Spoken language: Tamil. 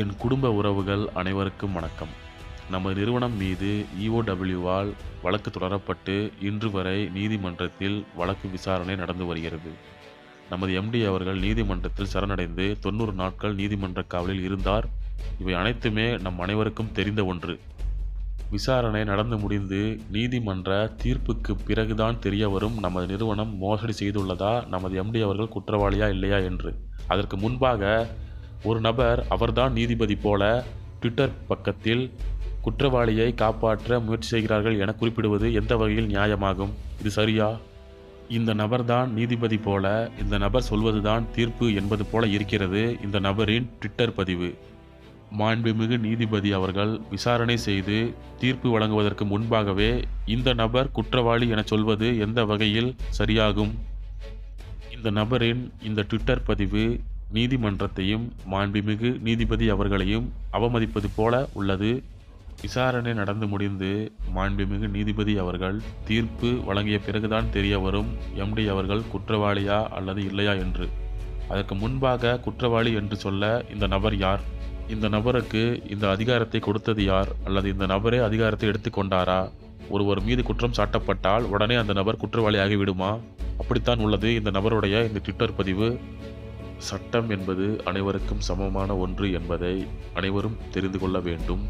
என் குடும்ப உறவுகள் அனைவருக்கும் வணக்கம். நமது நிறுவனம் மீது இஓடபிள்யூவால் வழக்கு தொடரப்பட்டு இன்று வரை நீதிமன்றத்தில் வழக்கு விசாரணை நடந்து வருகிறது. நமது எம்டி அவர்கள் நீதிமன்றத்தில் சரணடைந்து 90 நாட்கள் நீதிமன்ற காவலில் இருந்தார். இவை அனைத்துமே நம் அனைவருக்கும் தெரிந்த ஒன்று. விசாரணை நடந்து முடிந்து நீதிமன்ற தீர்ப்புக்கு பிறகுதான் தெரிய வரும் நமது நிறுவனம் மோசடி செய்துள்ளதா, நமது எம்டி அவர்கள் குற்றவாளியா இல்லையா என்று. அதற்கு முன்பாக ஒரு நபர் அவர்தான் நீதிபதி போல ட்விட்டர் பக்கத்தில் குற்றவாளியை காப்பாற்ற முயற்சி செய்கிறார்கள் என குறிப்பிடுவது எந்த வகையில் நியாயமாகும்? இது சரியா? இந்த நபர்தான் நீதிபதி போல, இந்த நபர் சொல்வதுதான் தீர்ப்பு என்பது போல இருக்கிறது இந்த நபரின் ட்விட்டர் பதிவு. மாண்புமிகு நீதிபதி அவர்கள் விசாரணை செய்து தீர்ப்பு வழங்குவதற்கு முன்பாகவே இந்த நபர் குற்றவாளி என சொல்வது எந்த வகையில் சரியாகும்? இந்த நபரின் இந்த ட்விட்டர் பதிவு நீதிமன்றத்தையும் மாண்புமிகு நீதிபதி அவர்களையும் அவமதிப்பது போல உள்ளது. விசாரணை நடந்து முடிந்து மாண்புமிகு நீதிபதி அவர்கள் தீர்ப்பு வழங்கிய பிறகுதான் தெரிய வரும் எம்டி அவர்கள் குற்றவாளியா அல்லது இல்லையா என்று. அதற்கு முன்பாக குற்றவாளி என்று சொல்ல இந்த நபர் யார்? இந்த நபருக்கு இந்த அதிகாரத்தை கொடுத்தது யார்? அல்லது இந்த நபரே அதிகாரத்தை எடுத்துக்கொண்டாரா? ஒருவர் மீது குற்றம் சாட்டப்பட்டால் உடனே அந்த நபர் குற்றவாளியாகி விடுமா? அப்படித்தான் உள்ளது இந்த நபருடைய இந்த ட்விட்டர் பதிவு. சட்டம் என்பது அனைவருக்கும் சமமான ஒன்று என்பதை அனைவரும் தெரிந்து கொள்ள வேண்டும்.